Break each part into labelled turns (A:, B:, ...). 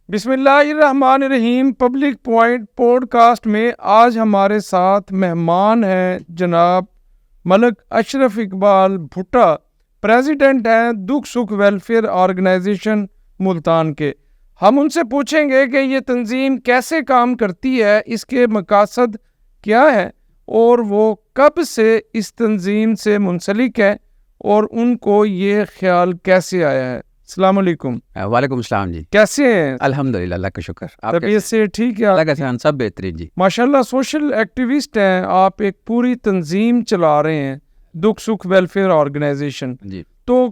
A: بسم اللہ الرحمن الرحیم۔ پبلک پوائنٹ پوڈ کاسٹ میں آج ہمارے ساتھ مہمان ہیں جناب ملک اشرف اقبال بھٹا، پریزیڈنٹ ہیں دکھ سکھ ویلفیئر آرگنائزیشن ملتان کے۔ ہم ان سے پوچھیں گے کہ یہ تنظیم کیسے کام کرتی ہے، اس کے مقاصد کیا ہے اور وہ کب سے اس تنظیم سے منسلک ہے اور ان کو یہ خیال کیسے آیا ہے۔ السلام علیکم۔
B: وعلیکم السلام جی،
A: کیسے ہیں؟
B: الحمدللہ، اللہ کا شکر۔
A: طبیعت سے ٹھیک ہے؟
B: اللہ کا احسان، سب بہترین جی۔
A: ماشاءاللہ سوشل ایکٹیوسٹ ہیں آپ، ایک پوری تنظیم چلا رہے ہیں دکھ سکھ ویلفیئر آرگنائزیشن
B: جی،
A: تو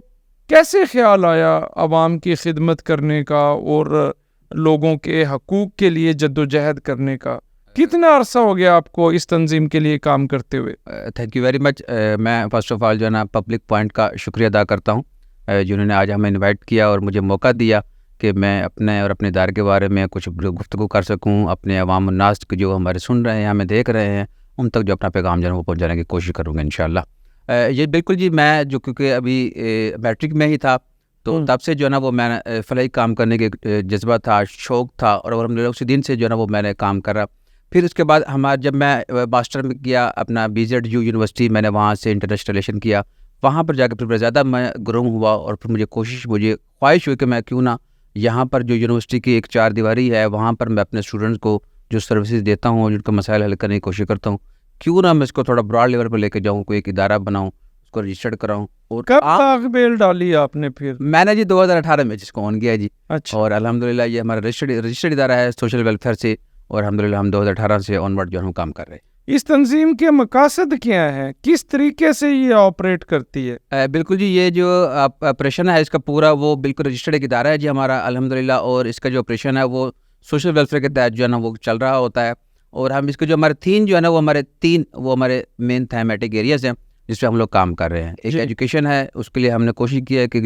A: کیسے خیال آیا عوام کی خدمت کرنے کا اور لوگوں کے حقوق کے لیے جدوجہد کرنے کا؟ کتنا عرصہ ہو گیا آپ کو اس تنظیم کے لیے کام کرتے ہوئے؟
B: تھینک یو ویری مچ۔ میں فرسٹ آف آل جو ہے نا پبلک پوائنٹ کا شکریہ ادا کرتا ہوں جنہوں نے آج ہمیں انوائٹ کیا اور مجھے موقع دیا کہ میں اپنے اور اپنے ادارے کے بارے میں کچھ گفتگو کر سکوں، اپنے عوام الناس جو ہمارے سن رہے ہیں، ہمیں دیکھ رہے ہیں، ان تک جو اپنا پیغام جو ہے وہ پہنچانے کی کوشش کروں گا انشاءاللہ۔ یہ بالکل جی، میں جو کیونکہ ابھی میٹرک میں ہی تھا تو تب سے جو ہے نا وہ میں فلاحی کام کرنے کے جذبہ تھا، شوق تھا، اور الحمدللہ اسی دن سے جو ہے نا وہ میں نے کام کرا۔ پھر اس کے بعد جب میں ماسٹر میں کیا اپنا BZU یونیورسٹی، میں نے وہاں سے انٹرنیشنل ریلیشن کیا، وہاں پر جا کے پھر زیادہ میں گروم ہوا اور پھر مجھے خواہش ہوئی کہ میں کیوں نہ یہاں پر جو یونیورسٹی کی ایک چار دیواری ہے وہاں پر میں اپنے اسٹوڈنٹس کو جو سروسز دیتا ہوں، جن کو مسائل حل کرنے کی کوشش کرتا ہوں، کیوں نہ میں اس کو تھوڑا براڈ لیول پر لے کے جاؤں، کوئی ایک ادارہ بناؤں، اس کو رجسٹرڈ کراؤں۔ اور
A: کب تک بیل ڈالی آپ نے پھر؟
B: میں نے جی 2018 میں جس کو آن کیا جی۔
A: اچھا،
B: اور الحمدللہ یہ ہمارا رجسٹرڈ ادارہ ہے سوشل ویلفیئر سے، اور الحمدللہ ہم 2018 سے آن ورڈ جو ہم کام کر رہے ہیں۔
A: اس تنظیم کے مقاصد کیا ہیں، کس طریقے سے یہ آپریٹ کرتی ہے؟
B: بالکل جی، یہ جو آپریشن ہے اس کا پورا وہ بالکل رجسٹرڈ ایک ادارہ ہے جی ہمارا الحمدللہ، اور اس کا جو آپریشن ہے وہ سوشل ویلفیئر کے تحت جو ہے نا وہ چل رہا ہوتا ہے۔ اور ہم اس کے جو ہمارے تین جو ہے نا وہ ہمارے مین تھیمیٹک ایریاز ہیں جس پہ ہم لوگ کام کر رہے ہیں۔ ایک ایجوکیشن ہے، اس کے لیے ہم نے کوشش کی ہے کہ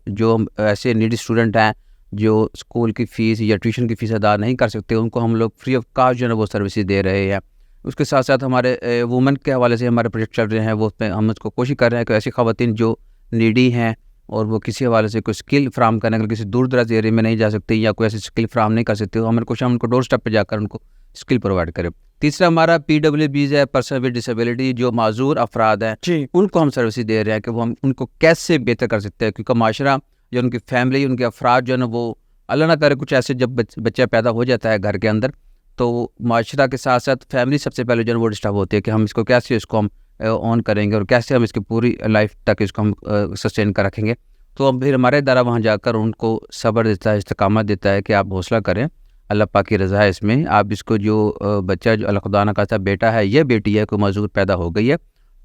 B: جو ایسے نیڈی اسٹوڈنٹ ہیں جو اسکول کی فیس یا ٹیوشن کی فیس ادا نہیں کر سکتے، ان کو ہم لوگ فری آف کاسٹ جو ہے نا وہ سروسز دے رہے ہیں۔ اس کے ساتھ ساتھ ہمارے وومن کے حوالے سے ہمارے پروجیکٹ چل رہے ہیں، وہ اس پہ ہم اس کو کوشش کر رہے ہیں کہ ایسی خواتین جو نیڈی ہیں اور وہ کسی حوالے سے کوئی اسکل فراہم کرنے کے، کسی دور دراز ایریا میں نہیں جا سکتے یا کوئی ایسی اسکل فراہم نہیں کر سکتے، ہمیں کوشش ہم ان کو ڈور اسٹیپ پہ جا کر ان کو اسکل پرووائڈ کریں۔ تیسرا ہمارا PWBs ہے، پرسن ود ڈسیبلٹی، جو معذور افراد ہیں ان کو ہم سروسز دے رہے ہیں کہ وہ ہم ان کو کیسے بہتر کر سکتے ہیں، کیونکہ معاشرہ یا ان کی فیملی، ان کے افراد جو ہے نا وہ اللہ نہ کرے کچھ ایسے جب بچہ پیدا ہو جاتا ہے گھر کے اندر، تو معاشرہ کے ساتھ ساتھ فیملی سب سے پہلے جو ہے وہ ڈسٹرب ہوتی ہے کہ ہم اس کو کیسے اس کو ہم آن کریں گے اور کیسے ہم اس کی پوری لائف تک اس کو ہم سسٹین کر رکھیں گے۔ تو پھر ہمارے ادارہ وہاں جا کر ان کو صبر دیتا ہے، استقامت دیتا ہے کہ آپ حوصلہ کریں، اللہ پاک کی رضا ہے اس میں، آپ اس کو جو بچہ جو اللہ خدا نہ خواستہ بیٹا ہے یا بیٹی ہے کوئی معذور پیدا ہو گئی ہے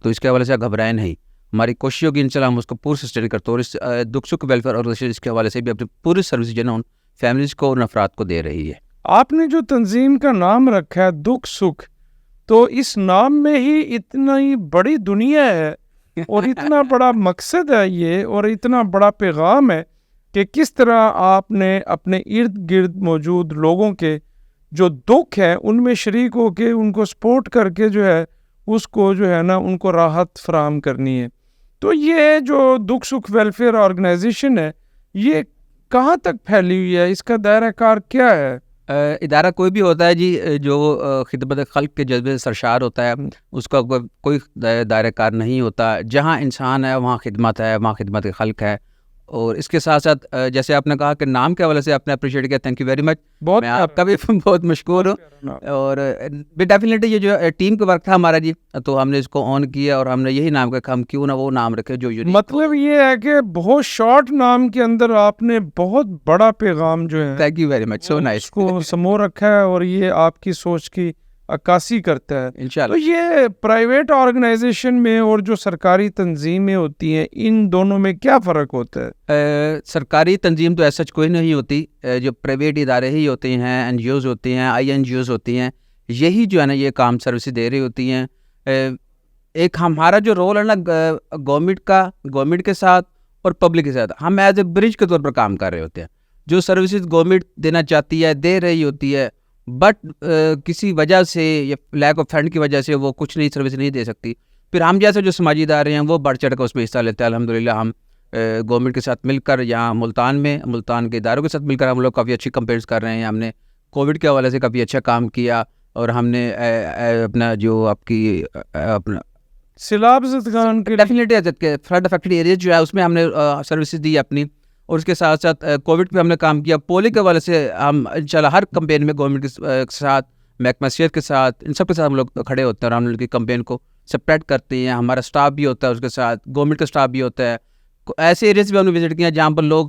B: تو اس کے حوالے سے گھبرائیں نہیں، ہماری کوشش ہوگی انشاءاللہ ہم اس کو پورا سسٹین کرتے ہیں، اور اس دکھ سکھ ویلفیئر آرگنائزیشن اس کے حوالے سے بھی اپنی پوری سروس جو ہے نا ان فیملیز کو، ان افراد کو دے رہی ہے۔
A: آپ نے جو تنظیم کا نام رکھا ہے دکھ سکھ، تو اس نام میں ہی اتنی بڑی دنیا ہے اور اتنا بڑا مقصد ہے یہ، اور اتنا بڑا پیغام ہے کہ کس طرح آپ نے اپنے ارد گرد موجود لوگوں کے جو دکھ ہیں ان میں شریک ہو کے ان کو سپورٹ کر کے جو ہے اس کو جو ہے نا ان کو راحت فراہم کرنی ہے۔ تو یہ جو دکھ سکھ ویلفیئر آرگنائزیشن ہے یہ کہاں تک پھیلی ہوئی ہے، اس کا دائرہ کار کیا ہے؟
B: ادارہ کوئی بھی ہوتا ہے جی جو خدمت خلق کے جذبے سے سرشار ہوتا ہے، اس کا کوئی دائرہ کار نہیں ہوتا، جہاں انسان ہے وہاں خدمت ہے، وہاں خدمت خلق ہے۔ اور اس کے ساتھ ساتھ جیسے آپ نے کہا کہ نام کے حوالے سے آپ نے اپریشیٹ کیا، تھینک یو ویری مچ، میں آپ کا بھی بہت مشکور ہوں۔ اور ڈیفینیٹلی یہ جو ٹیم کا ورک تھا ہمارا جی، تو ہم نے اس کو آن کیا اور ہم نے یہی نام کا ہم کیوں نہ وہ نام رکھے جو
A: مطلب یہ ہے کہ بہت شارٹ نام کے اندر آپ نے بہت بڑا پیغام جو ہے
B: thank you very much, so nice,
A: اس کو سمو رکھا ہے اور یہ آپ کی سوچ کی عکاسی کرتا ہے
B: انشاءاللہ۔
A: تو یہ پرائیویٹ آرگنائزیشن میں اور جو سرکاری تنظیمیں ہوتی ہیں ان دونوں میں کیا فرق ہوتا ہے؟
B: سرکاری تنظیم تو ایسا کوئی نہیں ہوتی، جو پرائیویٹ ادارے ہی ہوتے ہیں، NGOs ہوتی ہیں، INGOs ہوتی ہیں، یہی جو ہے نا یہ کام سروسز دے رہی ہوتی ہیں۔ ایک ہمارا جو رول ہے نا گورنمنٹ کے ساتھ اور پبلک کے ساتھ، ہم ایز اے برج کے طور پر کام کر رہے ہوتے ہیں۔ جو سروسز گورنمنٹ دینا چاہتی ہے دے رہی ہوتی ہے، بٹ کسی وجہ سے یا لیک آف فنڈ کی وجہ سے وہ کچھ نہیں سروس نہیں دے سکتی، پھر ہم جیسے جو سماجی ادارے ہیں وہ بڑھ چڑھ کر اس میں حصہ لیتے ہیں۔ الحمدللہ ہم گورنمنٹ کے ساتھ مل کر یہاں ملتان کے اداروں کے ساتھ مل کر ہم لوگ کافی اچھی کمپینس کر رہے ہیں. ہم نے کووڈ کے حوالے سے کافی اچھا کام کیا, اور ہم نے اپنا جو آپ کی اپنا
A: سیلاب زدگان کے
B: ڈیفینیٹلی فلڈ افیکٹڈ ایریاز جو ہے اس میں ہم نے سروسز دی اپنی, اور اس کے ساتھ ساتھ کووڈ پہ ہم نے کام کیا. پولیو کے حوالے سے ہم انشاءاللہ ہر کمپین میں گورنمنٹ کے ساتھ, محکمہ صحت کے ساتھ, ان سب کے ساتھ ہم لوگ کھڑے ہوتے ہیں اور ہم لوگ کی کمپین کو سپریٹ کرتے ہیں. ہمارا اسٹاف بھی ہوتا ہے, اس کے ساتھ گورنمنٹ کا اسٹاف بھی ہوتا ہے. ایسے ایریاز بھی ہم نے وزٹ کیا جہاں پر لوگ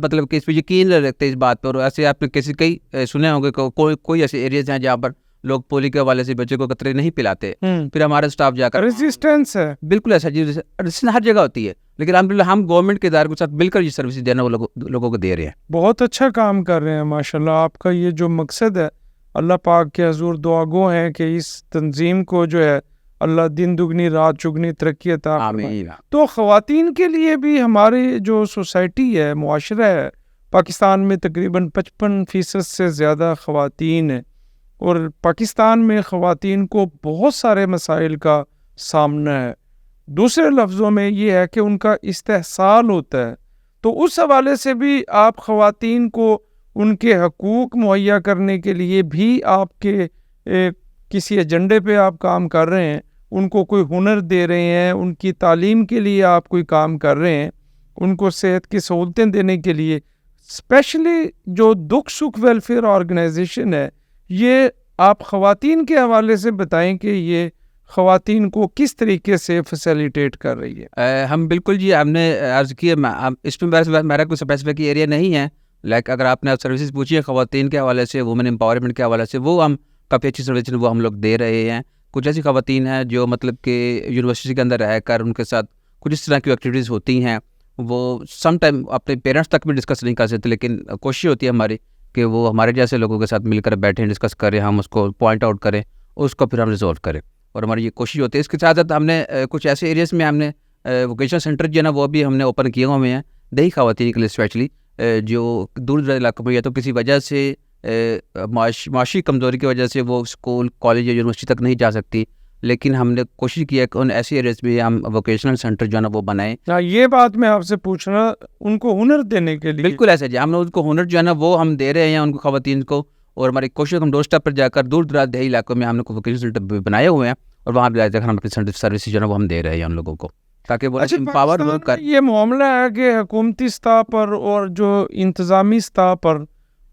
B: مطلب کہ اس پہ یقین رکھتے ہیں اس بات پر. ایسے آپ نے کئی سنے ہوں گے کہ کوئی ایسے ایریاز ہیں جہاں پر لوگ پولیو کے حوالے سے بچے کو قطرے نہیں پلاتے, پھر ہمارا اسٹاف جا کر
A: ریزسٹنس ہے.
B: بالکل ایسا جی ہر جگہ ہوتی ہے, لیکن الحمدللہ ہم گورنمنٹ کے اداروں کے ساتھ مل کر یہ سروسز دینا وہ لوگوں کو دے رہے ہیں.
A: بہت اچھا کام کر رہے ہیں ماشاءاللہ. آپ کا یہ جو مقصد ہے, اللہ پاک کے حضور دعا گو ہیں کہ اس تنظیم کو جو ہے اللہ دن دگنی رات چگنی ترقی عطا فرمائے. تو خواتین کے لیے بھی ہماری جو سوسائٹی ہے, معاشرہ ہے پاکستان میں, تقریباً 55% سے زیادہ خواتین ہیں, اور پاکستان میں خواتین کو بہت سارے مسائل کا سامنا ہے. دوسرے لفظوں میں یہ ہے کہ ان کا استحصال ہوتا ہے. تو اس حوالے سے بھی آپ خواتین کو ان کے حقوق مہیا کرنے کے لیے بھی آپ کے کسی ایجنڈے پہ آپ کام کر رہے ہیں, ان کو کوئی ہنر دے رہے ہیں, ان کی تعلیم کے لیے آپ کوئی کام کر رہے ہیں, ان کو صحت کی سہولتیں دینے کے لیے. اسپیشلی جو دکھ سکھ ویلفیئر آرگنائزیشن ہے, یہ آپ خواتین کے حوالے سے بتائیں کہ یہ خواتین کو کس طریقے سے فیسیلیٹیٹ کر رہی ہے.
B: ہم بالکل جی, ہم نے عرض کی اس میں میرا کوئی اسپیسیفک ایریا نہیں ہے. اگر آپ نے سروسز پوچھی ہے خواتین کے حوالے سے, وومن امپاورمنٹ کے حوالے سے, وہ ہم کافی اچھی سروسز وہ ہم لوگ دے رہے ہیں. کچھ ایسی خواتین ہیں جو مطلب کہ یونیورسٹی کے اندر رہ کر ان کے ساتھ کچھ اس طرح کی ایکٹیویٹیز ہوتی ہیں, وہ سم ٹائم اپنے پیرنٹس تک بھی ڈسکس نہیں کر سکتے, لیکن کوشش ہوتی ہے ہماری کہ وہ ہمارے جیسے لوگوں کے ساتھ مل کر بیٹھیں, ڈسکس کریں, ہم اس کو پوائنٹ آؤٹ کریں, اس کو پھر ہم ریزولو کریں, اور ہماری یہ کوشش ہوتی ہے. اس کے ساتھ ساتھ ہم نے کچھ ایسے ایریاز میں ہم نے ووکیشنل سینٹر جو ہے نا وہ بھی ہم نے اوپن کیے ہوئے ہیں دیہی خواتین کے لیے اسپیشلی, جو دور دراز علاقوں میں یا تو کسی وجہ سے معاشی کمزوری کی وجہ سے وہ اسکول, کالج یا یونیورسٹی تک نہیں جا سکتی, لیکن ہم نے کوشش کی ہے کہ ان ایسی ایریاز میں ہم ووکیشنل سینٹر جو ہے نا وہ بنائیں.
A: یہ بات میں آپ سے پوچھ رہا, ان کو ہنر دینے کے لیے.
B: بالکل ایسا جی, ہم نے ان کو ہنر جو ہے نا وہ ہم دے رہے ہیں ان کو خواتین کو, اور ہماری کوشش ہم ڈور اسٹیپ پر جا کر دور دراز دیہی علاقوں میں ہم نے ووکیشنل سینٹر بنائے ہوئے ہیں, اور وہاں پہ جا کر ہم اپنی سروسز جو ہے نا وہ ہم دے رہے ہیں ان لوگوں کو, تاکہ وہ امپاور ہو کر.
A: یہ معاملہ ہے کہ حکومتی سطح پر اور جو انتظامی سطح پر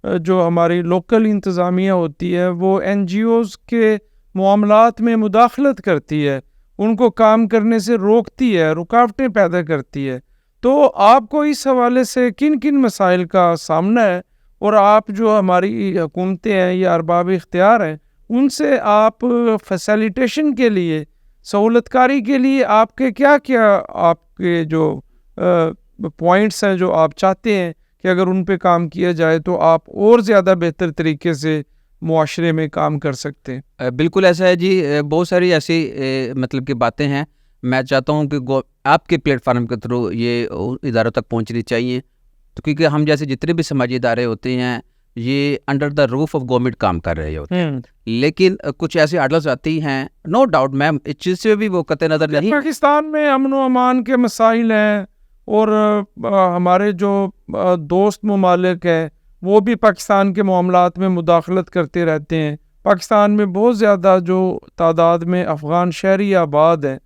A: جو ہماری لوکل انتظامیہ ہوتی ہے وہ این جی اوز کے معاملات میں مداخلت کرتی ہے, ان کو کام کرنے سے روکتی ہے, رکاوٹیں پیدا کرتی ہے. تو آپ کو اس حوالے سے کن کن مسائل کا سامنا ہے, اور آپ جو ہماری حکومتیں ہیں یا ارباب اختیار ہیں ان سے آپ فیسیلیٹیشن کے لیے, سہولت کاری کے لیے آپ کے کیا آپ کے جو پوائنٹس ہیں جو آپ چاہتے ہیں کہ اگر ان پہ کام کیا جائے تو آپ اور زیادہ بہتر طریقے سے معاشرے میں کام کر سکتے ہیں؟
B: بالکل ایسا ہے جی, بہت ساری ایسی مطلب کہ باتیں ہیں. میں چاہتا ہوں کہ آپ کے پلیٹ فارم کے تھرو یہ اداروں تک پہنچنی چاہیے, تو کیونکہ ہم جیسے جتنے بھی سماجی ادارے ہوتے ہیں یہ under the roof of government کام کر رہے ہوتے ہیں, لیکن کچھ ایسی ہارڈلز آتی ہیں. نو ڈاؤٹ میم, اس چیز سے بھی وہ قطع نظر نہیں.
A: پاکستان میں امن و امان کے مسائل ہیں, اور ہمارے جو دوست ممالک ہیں وہ بھی پاکستان کے معاملات میں مداخلت کرتے رہتے ہیں. پاکستان میں بہت زیادہ جو تعداد میں افغان شہری آباد ہیں,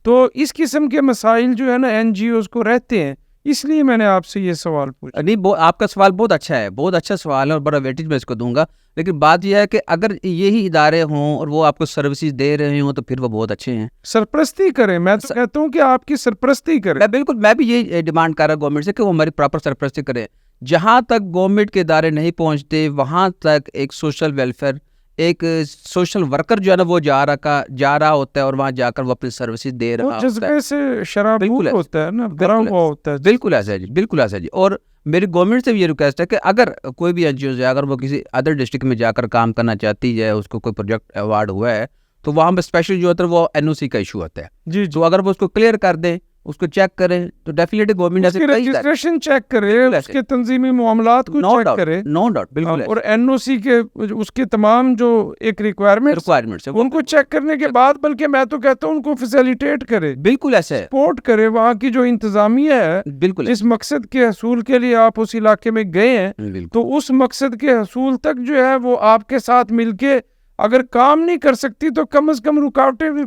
A: تو اس قسم کے مسائل جو ہے نا این جی اوز کو رہتے ہیں, اس لیے میں نے آپ سے یہ سوال پوچھا.
B: نہیں, آپ کا سوال بہت اچھا ہے, بہت اچھا سوال ہے, اور بڑا ویٹیج میں اس کو دوں گا, لیکن بات یہ ہے کہ اگر یہی ادارے ہوں اور وہ آپ کو سروسز دے رہے ہوں تو پھر وہ بہت اچھے ہیں.
A: سرپرستی کریں, میں تو کہتا ہوں کہ آپ کی سرپرستی کریں.
B: بالکل, میں بھی یہ ڈیمانڈ کر رہا ہوں گورنمنٹ سے کہ وہ ہماری پراپر سرپرستی کرے. جہاں تک گورنمنٹ کے ادارے نہیں پہنچتے وہاں تک ایک سوشل ویلفیئر, ایک سوشل ورکر جو ہے نا وہ جا رہا ہوتا ہے, اور وہاں جا کر وہ اپنی سروسز دے رہا ہوتا ہے.
A: جذبے سے شرابور ہوتا ہے نا, بھرا ہوا ہوتا ہے.
B: بالکل ایسا ہے جی, بالکل ایسا ہے جی. اور میری گورنمنٹ سے بھی یہ ریکویسٹ ہے کہ اگر کوئی بھی این جی اوز ہے, اگر وہ کسی ادر ڈسٹرکٹ میں جا کر کام کرنا چاہتی ہے, اس کو کوئی پروجیکٹ ایوارڈ ہوا ہے, تو وہاں پہ اسپیشل جو ہوتا ہے وہ این او سی کا ایشو ہوتا ہے.
A: جی,
B: تو اگر وہ اس کو کلیئر کر دیں اس کو چیک کریں تو ڈیفینیٹلی گورنمنٹ
A: اس کی رجسٹریشن چیک کرے, اس کے تنظیمی معاملات کو چیک کرے,
B: نو ڈاؤٹ بالکل,
A: اور این او سی کے اس کے تمام جو ایک ریکوائرمنٹس ان کو چیک کرنے کے بعد, بلکہ میں تو کہتا ہوں ان کو فیسیلیٹیٹ کرے,
B: بالکل ایسے
A: سپورٹ کرے. وہاں کی جو انتظامیہ ہے
B: بالکل
A: اس مقصد کے حصول کے لیے آپ اس علاقے میں گئے ہیں, تو اس مقصد کے حصول تک جو ہے وہ آپ کے ساتھ مل کے اگر کام نہیں کر سکتی تو کم از کم رکاوٹیں بھی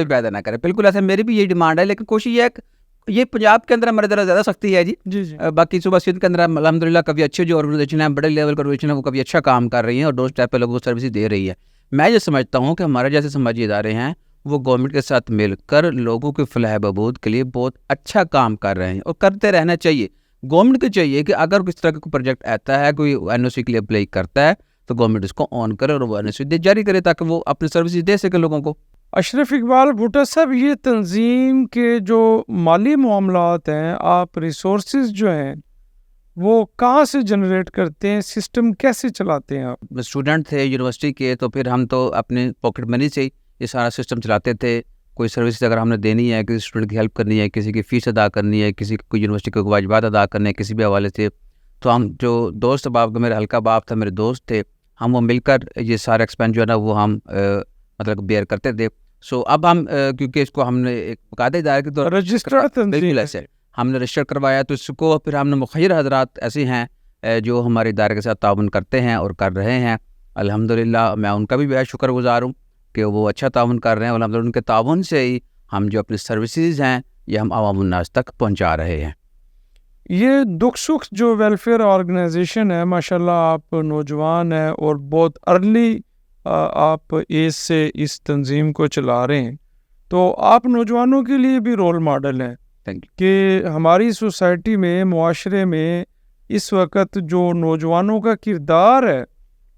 A: پیدا
B: نہ کرے. بالکل ایسا میری بھی یہ ڈیمانڈ ہے, لیکن کوشش یہ ہے یہ پنجاب کے اندر ہمارے ذرا زیادہ سختی ہے جی. باقی صوبہ سندھ کے اندر الحمدللہ کبھی اچھے جو آرگنائزیشن ہیں, بڑے لیول کا آرگنائزیشن ہے, وہ کبھی اچھا کام کر رہی ہیں اور ڈور اسٹیپ پہ لوگوں کو سروسز دے رہی ہے. میں یہ سمجھتا ہوں کہ ہمارے جیسے سماجی ادارے ہیں وہ گورنمنٹ کے ساتھ مل کر لوگوں کے فلاح بہبود کے لیے بہت اچھا کام کر رہے ہیں اور کرتے رہنا چاہیے. گورنمنٹ کو چاہیے کہ اگر کس طرح کا کوئی پروجیکٹ آتا ہے, کوئی این او سی کے لیے اپلائی کرتا ہے, تو گورنمنٹ اس کو آن کرے اور وہ این او سی جاری کرے تاکہ وہ اپنی سروسز دے سکے لوگوں کو.
A: اشرف اقبال بھٹا صاحب, یہ تنظیم کے جو مالی معاملات ہیں, آپ ریسورسز جو ہیں وہ کہاں سے جنریٹ کرتے ہیں, سسٹم کیسے چلاتے ہیں آپ؟
B: اسٹوڈنٹ تھے یونیورسٹی کے, تو پھر ہم تو اپنے پاکٹ منی سے یہ سارا سسٹم چلاتے تھے. کوئی سروس اگر ہم نے دینی ہے, کسی اسٹوڈنٹ کی ہیلپ کرنی ہے, کسی کی فیس ادا کرنی ہے, کسی کو یونیورسٹی کے واجبات ادا کرنے ہیں کسی بھی حوالے سے, تو ہم جو دوست باپ کا, میرا حلقہ باپ تھا, میرے دوست تھے, ہم وہ مل کر یہ سارا ایکسپینس جو ہے نا وہ ہم مطلب بیئر کرتے تھے. سو اب ہم کیونکہ اس کو ہم نے ایک باقاعدہ ادارے کے طور
A: رجسٹر
B: ہم نے رجسٹر کروایا, تو اس کو پھر ہم نے مخیر حضرات ایسے ہیں جو ہمارے ادارے کے ساتھ تعاون کرتے ہیں اور کر رہے ہیں. الحمدللہ میں ان کا بھی بہت شکر گزار ہوں کہ وہ اچھا تعاون کر رہے ہیں. الحمدللہ ان کے تعاون سے ہی ہم جو اپنی سروسز ہیں یہ ہم عوام الناس تک پہنچا رہے ہیں.
A: یہ دکھ سکھ جو ویلفیئر آرگنائزیشن ہے, ماشاءاللہ آپ نوجوان ہیں اور بہت ارلی آپ ایج سے اس تنظیم کو چلا رہے ہیں, تو آپ نوجوانوں کے لیے بھی رول ماڈل ہیں کہ ہماری سوسائٹی میں, معاشرے میں اس وقت جو نوجوانوں کا کردار ہے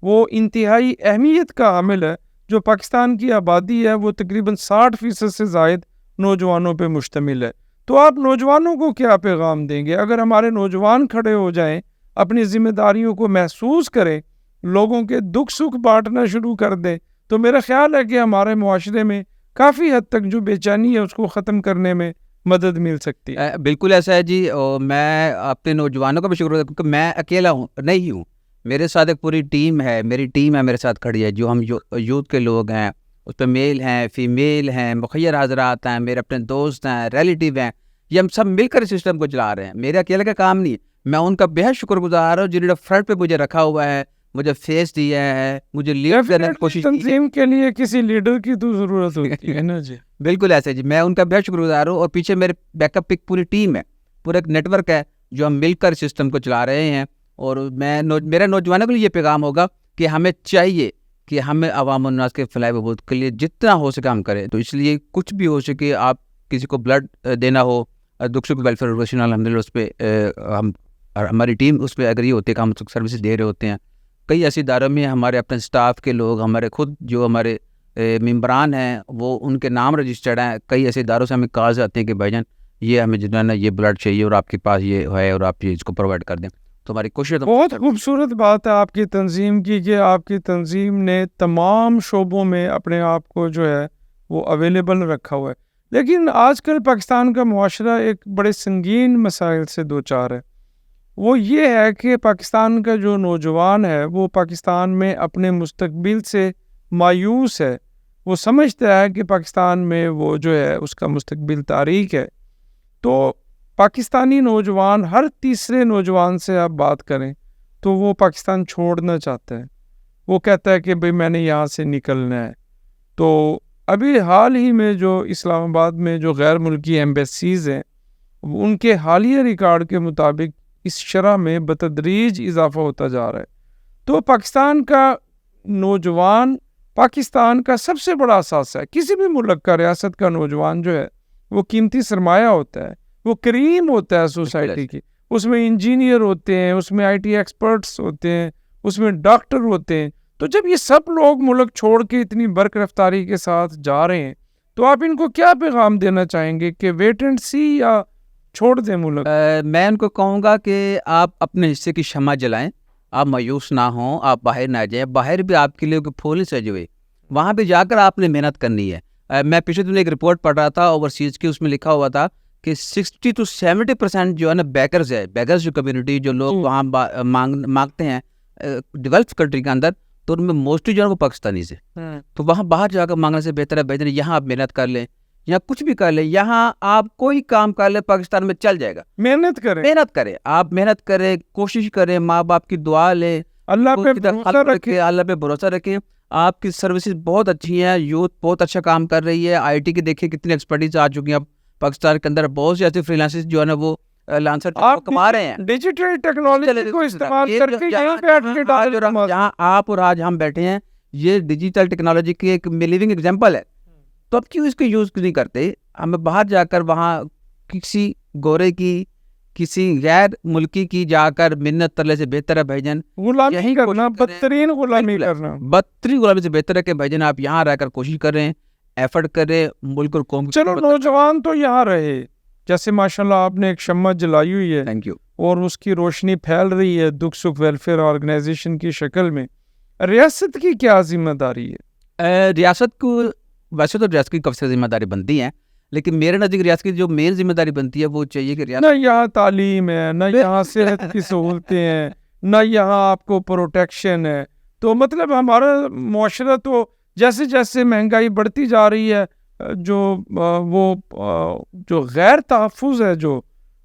A: وہ انتہائی اہمیت کا حامل ہے. جو پاکستان کی آبادی ہے وہ تقریباً 60% سے زائد نوجوانوں پہ مشتمل ہے. تو آپ نوجوانوں کو کیا پیغام دیں گے؟ اگر ہمارے نوجوان کھڑے ہو جائیں, اپنی ذمہ داریوں کو محسوس کریں, لوگوں کے دکھ سکھ بانٹنا شروع کر دیں, تو میرا خیال ہے کہ ہمارے معاشرے میں کافی حد تک جو بے چینی ہے اس کو ختم کرنے میں مدد مل سکتی ہے.
B: بالکل ایسا ہے جی, اور میں اپنے نوجوانوں کا بھی شکر گزار کیونکہ میں اکیلا نہیں ہوں, میرے ساتھ ایک پوری ٹیم ہے, میری ٹیم ہے میرے ساتھ کھڑی ہے, جو ہم یوتھ کے لوگ ہیں, اس پہ میل ہیں, فیمیل ہیں, مخیر حضرات ہیں, میرے اپنے دوست ہیں, ریلیٹیو ہیں, یہ ہم سب مل کر سسٹم کو چلا رہے ہیں. میرے اکیلے کا کام نہیں ہے, میں ان کا بہت شکر گزار ہوں جنہوں نے فرنٹ پہ مجھے رکھا ہوا ہے, مجھے فیس دیا ہے, مجھے لیڈ کرنے کی کوشش کی.
A: تنظیم کے لیے کسی لیڈر کی تو ضرورت ہوتی ہے نا جی.
B: بالکل ایسے جی, میں ان کا بہت شکر گزار ہوں, اور پیچھے میرے بیک اپ ایک پوری ٹیم ہے, پورا ایک نیٹ ورک ہے جو ہم مل کر سسٹم کو چلا رہے ہیں. اور میرا نوجوانوں کے لیے یہ پیغام ہوگا کہ ہمیں چاہیے کہ ہمیں عوام الناس کے فلاح بہبود کے لیے جتنا ہو سکے ہم کریں. تو اس لیے کچھ بھی ہو سکے, آپ کسی کو بلڈ دینا ہو, دکھ سکھ ویلفیئر آرگنائزیشن الحمدللہ اس پہ ہماری ٹیم اس پہ اگری ہوتی ہے کہ ہم سروسز دے رہے ہوتے ہیں. کئی ایسے اداروں میں ہمارے اپنے اسٹاف کے لوگ, ہمارے خود جو ہمارے ممبران ہیں وہ ان کے نام رجسٹرڈ ہیں. کئی ایسے اداروں سے ہمیں کالز آتے ہیں کہ بھائی جان یہ ہمیں جو ہے نا یہ بلڈ چاہیے اور آپ کے پاس یہ ہے اور آپ یہ اس کو پرووائڈ کر دیں. تو ہماری کوشش.
A: بہت خوبصورت بات ہے آپ کی تنظیم کی کہ آپ کی تنظیم نے تمام شعبوں میں اپنے آپ کو جو ہے وہ اویلیبل رکھا ہوا ہے. لیکن آج کل پاکستان کا معاشرہ ایک بڑے سنگین مسائل سے دوچار ہے. وہ یہ ہے کہ پاکستان کا جو نوجوان ہے وہ پاکستان میں اپنے مستقبل سے مایوس ہے. وہ سمجھتا ہے کہ پاکستان میں وہ جو ہے اس کا مستقبل تاریک ہے. تو پاکستانی نوجوان, ہر تیسرے نوجوان سے آپ بات کریں تو وہ پاکستان چھوڑنا چاہتا ہے. وہ کہتا ہے کہ بھئی میں نے یہاں سے نکلنا ہے. تو ابھی حال ہی میں جو اسلام آباد میں جو غیر ملکی ایمبیسیز ہیں ان کے حالیہ ریکارڈ کے مطابق اس شرح میں بتدریج اضافہ ہوتا جا رہا ہے. تو پاکستان کا نوجوان پاکستان کا سب سے بڑا اثاثہ ہے. کسی بھی ملک کا, ریاست کا نوجوان جو ہے وہ قیمتی سرمایہ ہوتا ہے, وہ کریم ہوتا ہے سوسائٹی کی. اس میں انجینئر ہوتے ہیں, اس میں IT ایکسپرٹس ہوتے ہیں, اس میں ڈاکٹر ہوتے ہیں. تو جب یہ سب لوگ ملک چھوڑ کے اتنی برق رفتاری کے ساتھ جا رہے ہیں تو آپ ان کو کیا پیغام دینا چاہیں گے کہ ویٹ اینڈ سی یا چھوڑ دیں ملک؟
B: میں ان کو کہوں گا کہ آپ اپنے حصے کی شمع جلائیں, آپ مایوس نہ ہوں, آپ باہر نہ جائیں. باہر بھی آپ کے لیے پھول سجے ہوئے, وہاں پہ جا کر آپ نے محنت کرنی ہے. میں پچھلے دن ایک رپورٹ پڑھ رہا تھا اوورسیز کی, اس میں لکھا ہوا تھا کہ 60 to 70% جو ہے نا بیگرز ہے, بیگرز جو کمیونٹی جو لوگ وہاں مانگتے ہیں ڈیولپ کنٹری کے اندر, تو ان میں موسٹلی جو ہے وہ پاکستانی سے. تو وہاں باہر جا کر مانگنے سے بہتر ہے بھائی یہاں آپ محنت کر لیں, یہاں کچھ بھی کر لیں, یہاں آپ کوئی کام کر لیں پاکستان میں چل جائے گا.
A: محنت کریں,
B: آپ محنت کریں, کوشش کریں, ماں باپ کی دعا لیں,
A: اللہ پہ بھروسہ رکھیں,
B: اللہ پہ بھروسہ رکھیں. آپ کی سروسز بہت اچھی ہیں, یوتھ بہت اچھا کام کر رہی ہے. آئی ٹی کی دیکھیں کتنی ایکسپرٹیز آ چکی ہیں اب پاکستان کے اندر. بہت سے ایسے فریلانسز جو ہے نا وہ لانسر کما رہے ہیں
A: ڈیجیٹل ٹیکنالوجی کو استعمال کر کے یہاں پہ
B: جہاں آپ اور آج ہم بیٹھے ہیں, یہ ڈیجیٹل ٹیکنالوجی کی ایک لیونگ ایگزامپل ہے. تو اب کیوں اس کو یوز نہیں کرتے؟ ہمیں باہر جا کر وہاں کسی گورے کی, کسی غیر ملکی کی جا کر منت ترلے سے بہتر ہے بھائی جان
A: غلامی کرنا, بدترین غلامی کرنا,
B: بدترین غلامی سے بہتر ہے کہ بھائی جان آپ یہاں رہ کر کوشش کریں, ایفرٹ کریں, ملک اور قوم.
A: چلو نوجوان تو یہاں رہے, جیسے ماشاءاللہ آپ نے ایک شمع جلائی ہوئی ہے,
B: تھینک یو,
A: اور اس کی روشنی پھیل رہی ہے دکھ سکھ ویلفیئر آرگنائزیشن کی شکل میں. ریاست کی کیا ذمہ داری ہے؟
B: ریاست کو ویسے تو ریاست کی کب سے ذمہ داری بنتی ہے, لیکن میرے نزدیک ریاست کی جو مین ذمہ داری بنتی ہے وہ چاہیے کہ
A: نہ یہاں تعلیم ہے, نہ یہاں صحت کی سہولتیں ہیں, نہ یہاں آپ کو پروٹیکشن ہے. تو مطلب ہمارا معاشرہ تو جیسے جیسے مہنگائی بڑھتی جا رہی ہے, جو غیر تحفظ ہے جو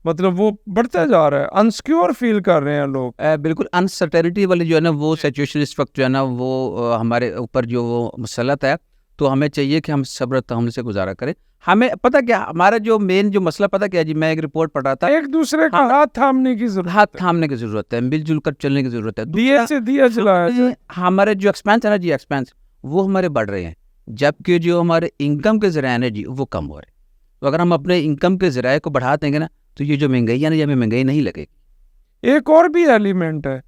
A: مطلب وہ بڑھتا جا رہا ہے, انسیکیور فیل کر رہے ہیں لوگ.
B: بالکل انسرٹینٹی والی جو ہے نا وہ سچویشن اس وقت جو ہے نا وہ ہمارے اوپر جو وہ مسلط ہے. تو ہمیں چاہیے کہ ہم صبر تحمل سے گزارا کریں. ہمیں پتہ کیا ہمارا جو مین جو مسئلہ پتہ کیا جی, میں ایک رپورٹ پڑھ رہا تھا,
A: ایک دوسرے کا ہاتھ تھامنے کی ضرورت,
B: ہاتھ تھامنے کی ضرورت ہے, مل جل کر چلنے کی ضرورت ہے.
A: دیے سے دیا جلایا جائے.
B: ہمارے جو ایکسپینس ہے نا جی, ایکسپینس وہ ہمارے بڑھ رہے ہیں, جبکہ جو ہمارے انکم کے ذرائع ہیں جی وہ کم ہو رہے ہیں. تو اگر ہم اپنے انکم کے ذرائع کو بڑھا دیں گے نا تو یہ جو مہنگائی ہے نا, یہ ہمیں مہنگائی نہیں لگے گی.
A: ایک اور بھی ایلیمنٹ ہے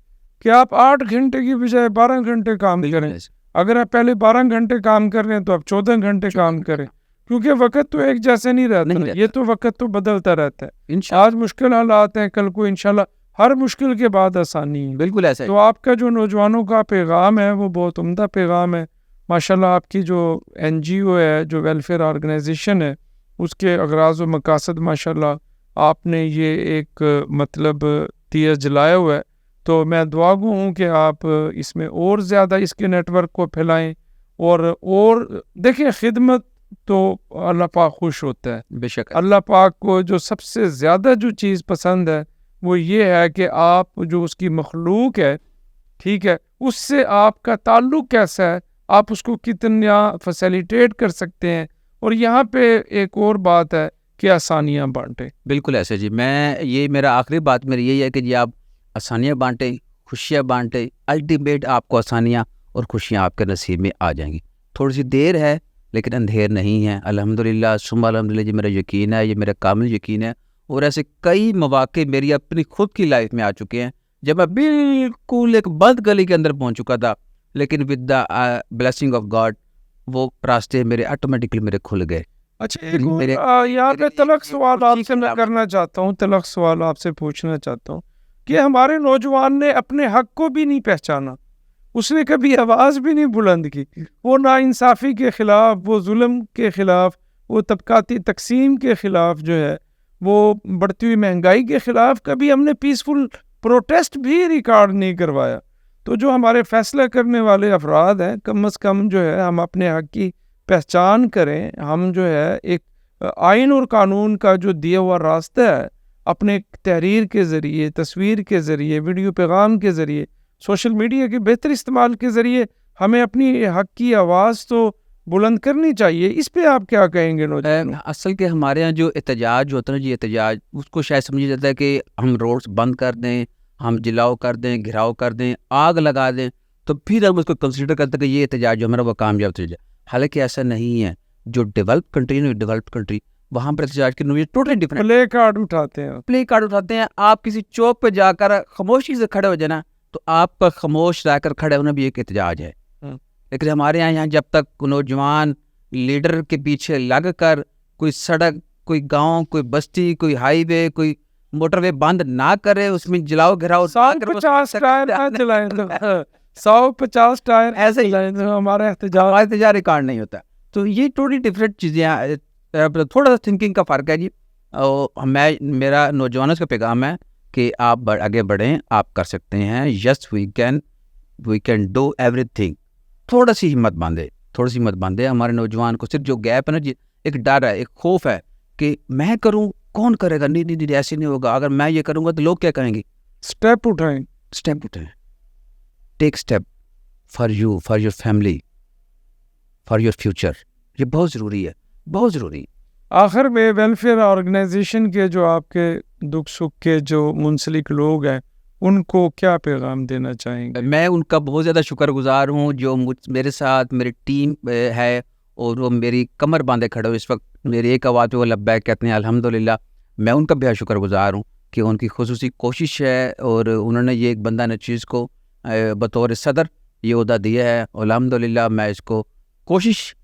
A: کہ آپ 8 گھنٹے کی بجائے 12 گھنٹے کام کریں. اگر آپ پہلے 12 گھنٹے کام کر رہے ہیں تو آپ 14 گھنٹے کام کریں, کیونکہ وقت تو ایک جیسے نہیں رہتا, یہ تو وقت تو بدلتا رہتا ہے. آج مشکل حالات ہیں, کل کو انشاءاللہ ہر مشکل کے بعد آسانی ہے.
B: بالکل ایسا ہے.
A: تو آپ کا جو نوجوانوں کا پیغام ہے وہ بہت عمدہ پیغام ہے ماشاءاللہ. آپ کی جو NGO ہے, جو ویلفیئر آرگنائزیشن ہے, اس کے اغراض و مقاصد ماشاءاللہ آپ نے یہ ایک مطلب دیا جلایا ہوا ہے. تو میں دعا گو ہوں کہ آپ اس میں اور زیادہ اس کے نیٹ ورک کو پھیلائیں, اور دیکھیں خدمت تو اللہ پاک خوش ہوتا ہے.
B: بے شک
A: اللہ پاک کو جو سب سے زیادہ جو چیز پسند ہے وہ یہ ہے کہ آپ جو اس کی مخلوق ہے, ٹھیک ہے, اس سے آپ کا تعلق کیسا ہے, آپ اس کو کتنا فیسیلیٹیٹ کر سکتے ہیں. اور یہاں پہ ایک اور بات ہے کہ آسانیاں بانٹیں.
B: بالکل ایسے جی, یہ میرا آخری بات میری یہی ہے کہ جی آپ آسانیاں بانٹیں, خوشیاں بانٹیں. الٹیمیٹ آپ کو آسانیاں اور خوشیاں آپ کے نصیب میں آ جائیں گی. تھوڑی سی دیر ہے لیکن اندھیر نہیں ہے. الحمدللہ ثم الحمدللہ جی, میرا یقین ہے, یہ میرا کامل یقین ہے. اور ایسے کئی مواقع میری اپنی خود کی لائف میں آ چکے ہیں جب میں بالکل ایک بند گلی کے اندر پہنچ چکا تھا, لیکن with the blessing of God وہ راستے میرے آٹومیٹکلی میرے کھل گئے.
A: اچھا, یہاں پہ تلخ سوال آپ سے میں کرنا چاہتا ہوں, تلخ سوال آپ سے پوچھنا چاہتا ہوں کہ ہمارے نوجوان نے اپنے حق کو بھی نہیں پہچانا, اس نے کبھی آواز بھی نہیں بلند کی. وہ ناانصافی کے خلاف, وہ ظلم کے خلاف, وہ طبقاتی تقسیم کے خلاف جو ہے, وہ بڑھتی ہوئی مہنگائی کے خلاف کبھی ہم نے پیسفل پروٹیسٹ بھی ریکارڈ نہیں کروایا. تو جو ہمارے فیصلہ کرنے والے افراد ہیں, کم از کم جو ہے ہم اپنے حق کی پہچان کریں. ہم جو ہے ایک آئین اور قانون کا جو دیا ہوا راستہ ہے, اپنے تحریر کے ذریعے, تصویر کے ذریعے, ویڈیو پیغام کے ذریعے, سوشل میڈیا کے بہتر استعمال کے ذریعے ہمیں اپنی حق کی آواز تو بلند کرنی چاہیے. اس پہ آپ کیا کہیں گے؟
B: اصل کے ہمارے ہاں جو احتجاج ہوتا ہے نا جی, احتجاج اس کو شاید سمجھا جاتا ہے کہ ہم روڈز بند کر دیں, ہم جلاؤ کر دیں, گھراؤ کر دیں, آگ لگا دیں, تو پھر ہم اس کو کنسیڈر کرتے ہیں کہ یہ احتجاج جو ہمارا وہ کامیاب ہو جائے. حالانکہ ایسا نہیں ہے. جو ڈیولپ کنٹری ہے, ڈیولپڈ کنٹری, وہاں پر احتجاج کی نوعیت ٹوٹلی ڈفرنٹ.
A: پلے کارڈ اٹھاتے ہیں.
B: آپ کسی چوک پہ جا کر خاموشی سے کھڑے ہو جائے نا, تو آپ کا خاموش رہ کر کھڑے ہونا بھی ایک احتجاج ہے. لیکن ہمارے یہاں جب تک نوجوان لیڈر کے پیچھے لگ کر کوئی سڑک, کوئی گاؤں, کوئی بستی, کوئی ہائی وے, کوئی موٹر وے بند نہ کرے, اس میں جلاؤ گھراؤ
A: 150 ٹائر نہ جلائیں, 150 ٹائر
B: ایسے ہی
A: ہمارا احتجاج
B: ریکارڈ نہیں ہوتا. تو یہ ٹوٹلی ڈفرینٹ چیزیں ہیں. تھوڑا سا تھنکنگ کا فرق ہے جی. میں میرا نوجوانوں کا پیغام ہے کہ آپ آگے بڑھیں, آپ کر سکتے ہیں. یس وی کین ڈو ایوری تھنگ. تھوڑا سی ہمت باندھے. ہمارے نوجوان کو صرف جو گیپ ہے نا جی, ایک ڈر ہے, ایک خوف ہے کہ میں کروں, کون کرے گا, نہیں ایسے نہیں ہوگا, اگر میں یہ کروں گا تو لوگ کیا کہیں گے.
A: اسٹیپ اٹھائیں.
B: Take step for you, for your family, for your future. یہ بہت ضروری ہے.
A: آخر میں ویلفیئر آرگنائزیشن کے جو آپ کے دکھ سکھ کے جو منسلک لوگ ہیں ان کو کیا پیغام دینا چاہیں گے؟
B: میں ان کا بہت زیادہ شکر گزار ہوں جو میرے ساتھ میری ٹیم ہے, اور وہ میری کمر باندھے کھڑے ہو اس وقت. میری ایک آواز پہ وہ لبیک کہتے ہیں, الحمدللہ. میں ان کا بھی شکر گزار ہوں کہ ان کی خصوصی کوشش ہے, اور انہوں نے یہ ایک بندہ نچیز کو بطور صدر یہ عہدہ دیا ہے. الحمدللہ میں اس کو کوشش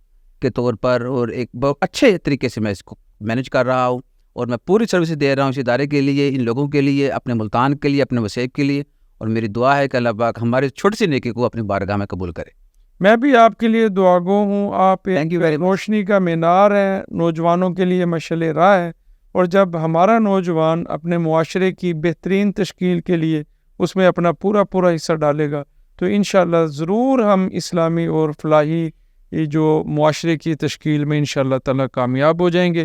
B: کے طور پر اور ایک بہت اچھے طریقے سے میں اس کو مینج کر رہا ہوں, اور میں پوری سروس دے رہا ہوں اس ادارے کے لیے, ان لوگوں کے لیے, اپنے ملتان کے لیے, اپنے وسیب کے لیے. اور میری دعا ہے کہ اللہ پاک ہمارے چھوٹی سی نیکی کو اپنی بارگاہ میں قبول کرے.
A: میں بھی آپ کے لیے دعا گو ہوں. آپ ایک روشنی کا مینار ہیں, نوجوانوں کے لیے مشعل راہ ہے, اور جب ہمارا نوجوان اپنے معاشرے کی بہترین تشکیل کے لیے اس میں اپنا پورا حصہ ڈالے گا تو انشاءاللہ ضرور ہم اسلامی اور فلاحی جو معاشرے کی تشکیل میں انشاءاللہ تعالی کامیاب ہو جائیں گے.